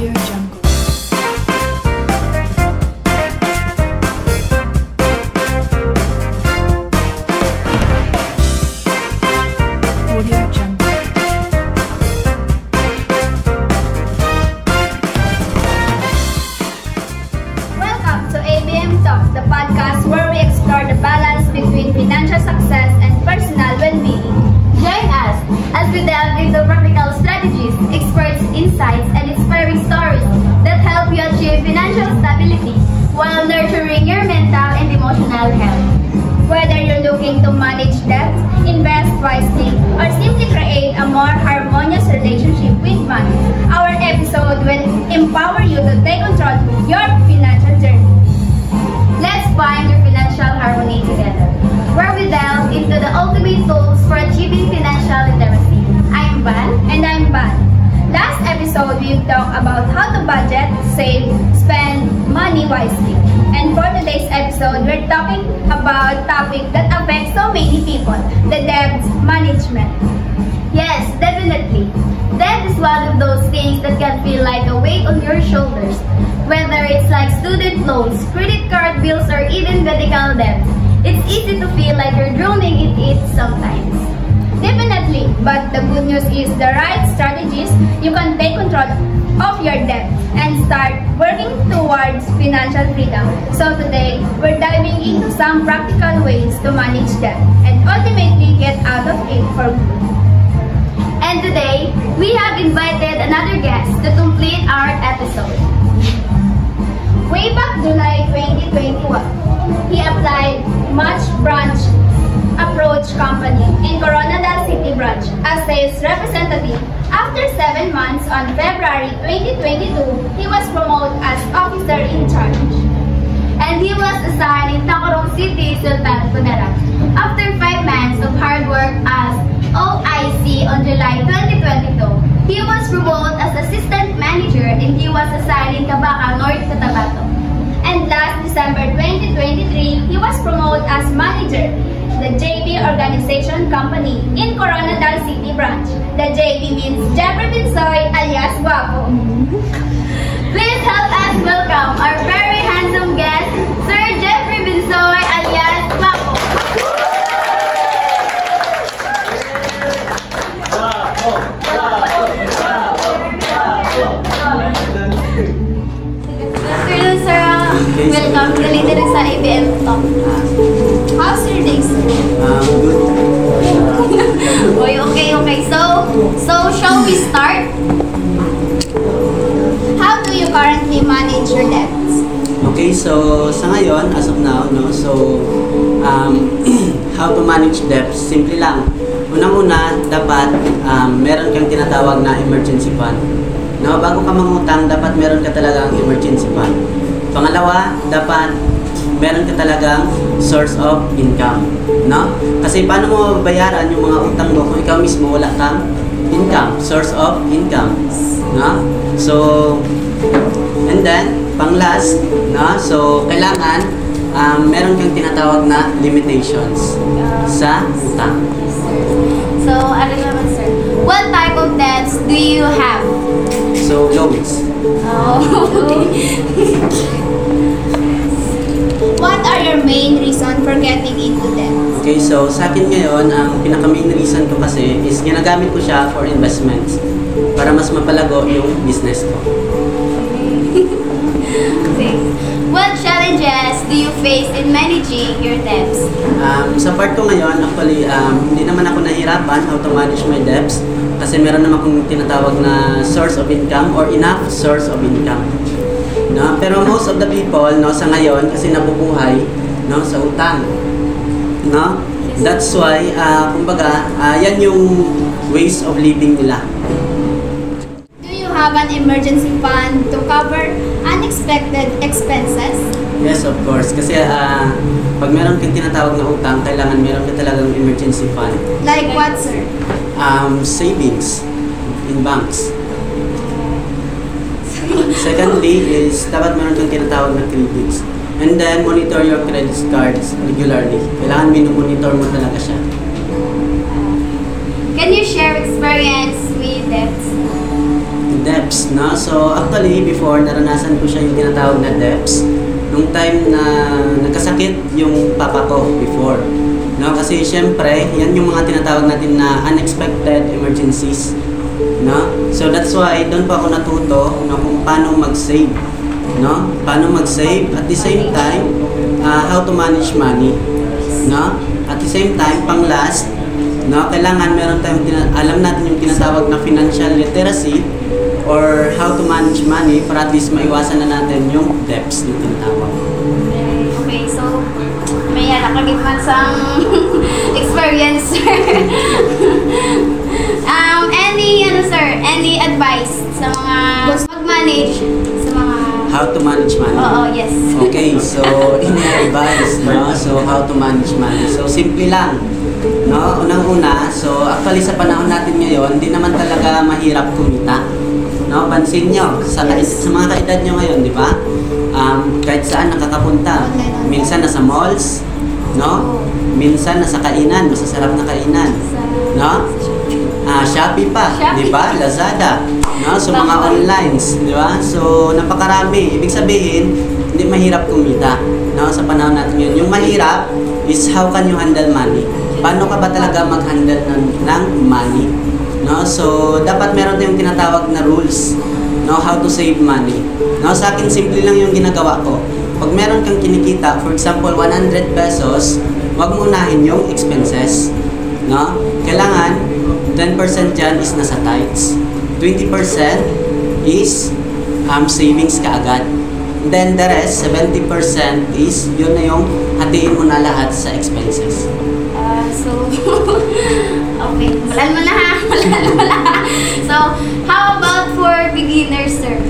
Audio Jungle. Audio Jungle. Welcome to ABM Talks, the podcast where we explore the balance between financial success and personal well-being. Join us as we delve into practical strategies, experts' insights, and inspiring stories that help you achieve financial stability while nurturing your mental and emotional health. Whether you're looking to manage debt, invest wisely, or simply create a more harmonious relationship with money, our episode will empower you to take control of your financial journey. Let's find your financial harmony together, where we delve into the ultimate tools for achieving financial literacy. I'm Van. And I'm Van. Last episode, we talked about how to budget, save, spend money wisely. And for today's episode, we're talking about a topic that affects so many people, the debt management. Yes, definitely. Debt is one of those things that can feel like a weight on your shoulders. Whether it's like student loans, credit card bills, or even medical debt, it's easy to feel like you're drowning in it sometimes. Definitely, but the good news is the right strategies, you can take control of your debt and start working towards financial freedom. So today, we're diving into some practical ways to manage debt and ultimately get out of it for good. And today, we have invited another guest to complete our episode. Way back July 2021, he applied Match Branch Approach Company in Coronadal City Branch as sales representative. After 7 months on February 2022, he was promoted as officer in charge. And he was assigned in Tacurong City, Sultan Kudarat. After 5 months of hard work as OIC on July 2022, he was promoted as assistant manager and he was assigned in Cabaca, North Cotabato. And last December 2023, he was promoted as manager, the JB Organization Company in Coronadal City Branch. The JB means Jeffrey Binsoy alias Guapo. Please help us welcome our very handsome guest, Sir Jeffrey Binsoy alias Guapo. Good afternoon, sir. Welcome to Leader sa ABM Talk. How's your day, sir? Good. Okay. So shall we start? How do you currently manage your debts? Okay, so sa ngayon, as of now, no, so how to manage debts, simple lang. Unang-una, dapat meron kang tinatawag na emergency fund. No, bago ka mangutang, dapat meron ka talagang emergency fund. Pangalawa, dapat meron ka talagang source of income, no? Kasi paano mo bayaran yung mga utang mo kung ikaw mismo wala kang income, source of income, no? So, and then, pang last, no? So, kailangan meron kang tinatawag na limitations sa utang. So, ano naman, sir? What type of debts do you have? So, loans. What are your main reason for getting into debt? Okay, so sa akin ngayon, ang pinaka-main reason ko kasi is ginagamit ko siya for investments para mas mapalago yung business ko. Okay. What challenges do you face in managing your debts? Sa part ko ngayon, actually, hindi naman ako nahirapan how to manage my debts kasi meron naman akong tinatawag na source of income or enough source of income. No? Pero most of the people, no, sa ngayon, kasi nabubuhay, no, sa utang. No? That's why, kumbaga, yan yung ways of living nila. Do you have an emergency fund to cover unexpected expenses? Yes, of course. Kasi pag meron kang tinatawag na utang, kailangan meron ka talagang emergency fund. Like what, sir? Savings in banks. Secondly is dapat meron kang tinatawag na credits. And then monitor your credit cards regularly. Kailangan monitor mo talaga siya. Can you share experience with debts? debts, no? So actually before naranasan ko siya yung tinatawag na debts nung time na nagkasakit yung papa ko before. No, kasi syempre, yan yung mga tinatawag natin na unexpected emergencies, no? So that's why doon pa ako natuto no, kung paano mag-save, no? Paano mag-save at the same time how to manage money, no? At the same time, pang last, no, kailangan meron tayong alam natin yung tinatawag na financial literacy or how to manage money para at least maiwasan na natin yung debts na tinatawag. Okay, so may nakagit man sa experience. Any advice sa mga mag-manage sa mga How to manage money? Oo, yes. Okay, so ini-advise, no? So how to manage money? So simple lang, no? Unang-una, so actually sa panahon natin ngayon, hindi naman talaga mahirap kumita. No, pansin nyo, sa mga kaedad nyo ngayon, di ba? Kahit saan nakakapunta. Minsan nasa malls, no? Minsan nasa kainan, masasarap na kainan, no? Shopee pa, di ba? Lazada, no? So mga onlines, di ba? So napakarami. Ibig sabihin, hindi mahirap kumita, no? Sa panahon natin yun. Yung mahirap is how can you handle money? Paano ka ba talaga mag-handle ng money? No? So dapat meron tayong tinatawag na rules, no? How to save money. No? Sa akin, simple lang yung ginagawa ko. Pag meron kang kinikita, for example, 100 pesos, wag mo unahin yung expenses, no? Kailangan 10% dyan is nasa tithes, 20% is savings kaagad. Then the rest, 70% is yun na yung hatiin mo na lahat sa expenses. Okay, malan mo na ha. So, how about for beginners, sir?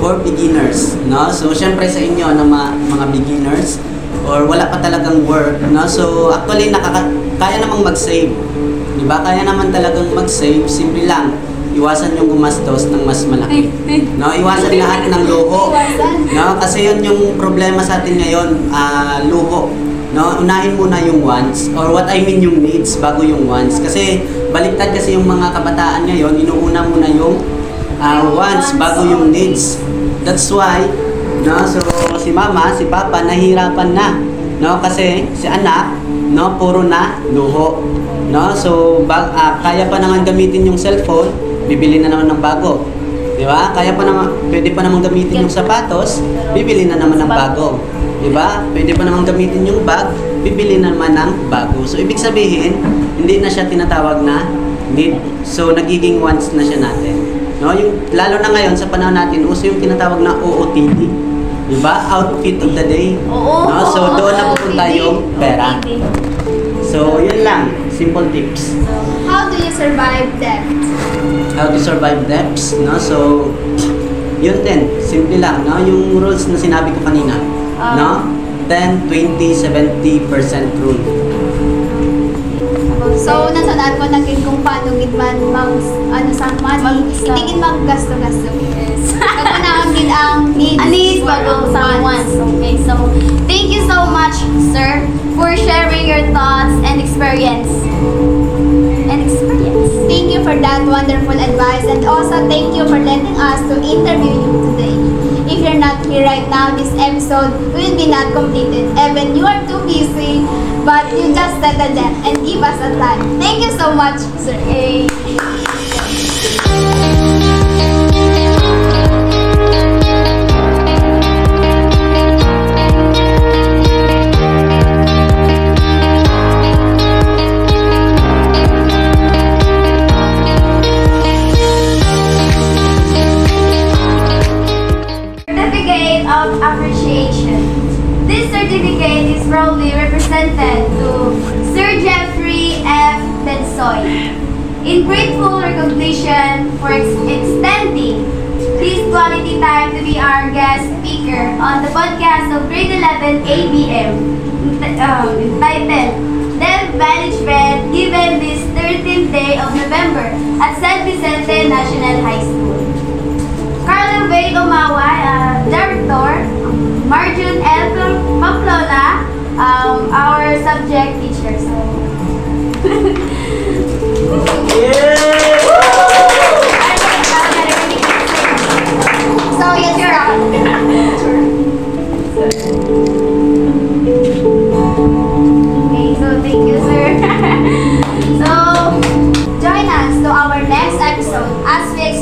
For beginners, no? So, syempre sa inyo na mga beginners or wala pa talagang work, no? So, actually, kaya namang mag-save. Diba? Kaya naman talagang mag-save. Simple lang. Iwasan yung gumastos ng mas malaki. No? Iwasan lahat ng luho. No? Kasi yun yung problema sa atin ngayon, luho. No? Unahin muna yung wants or what I mean yung needs bago yung wants. Kasi baliktad kasi yung mga kabataan ngayon, inuuna muna yung wants bago yung needs. That's why, no? So si mama, si papa nahihirapan na, no? Kasi si anak, no, puro na luho, no? So kaya pa naman gamitin yung cellphone, bibili na naman ng bago. Di ba? Kaya pa naman, pwede pa naman gamitin yung sapatos, bibili na naman ng bago. Di ba? Pwede pa naman gamitin yung bag, bibili na naman ng bago. So ibig sabihin, hindi na siya tinatawag na need. So nagiging wants na siya natin. No, yung lalo na ngayon sa panahon natin, uso yung tinatawag na OOTD. Di ba? Outfit of the day. No? So doon na pupunta yung pera. So yun lang, simple tips. How do you survive debt? How to survive debts, no? So yun din, simple lang, no? Yung rules na sinabi ko kanina, no? 10, 20, 70% rule. So, nasanaan ko na kin kung paano gid man sa money, hindi gid maggasto-gasto. Yes. Kagunaan gid ang needs bago sa wants. Okay, so thank you so much, sir, for sharing your thoughts and experience. Thank you for that wonderful advice, and also thank you for letting us to interview you today. If you're not here right now, this episode will be not completed. Even you are too busy, but you just settled them and give us a time. Thank you so much, sir. Of appreciation. This certificate is proudly represented to Sir Jeffrey F. Bensoy in grateful recognition for extending his quality time to be our guest speaker on the podcast of Grade 11 ABM entitled Debt Management, given this 13th day of November at San Vicente National High School. Carlo Wade Umaway, Director, Marjun L. Pamplona, our subject teacher. So,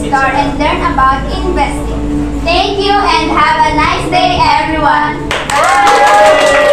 explore and learn about investing. Thank you and have a nice day, everyone. Bye!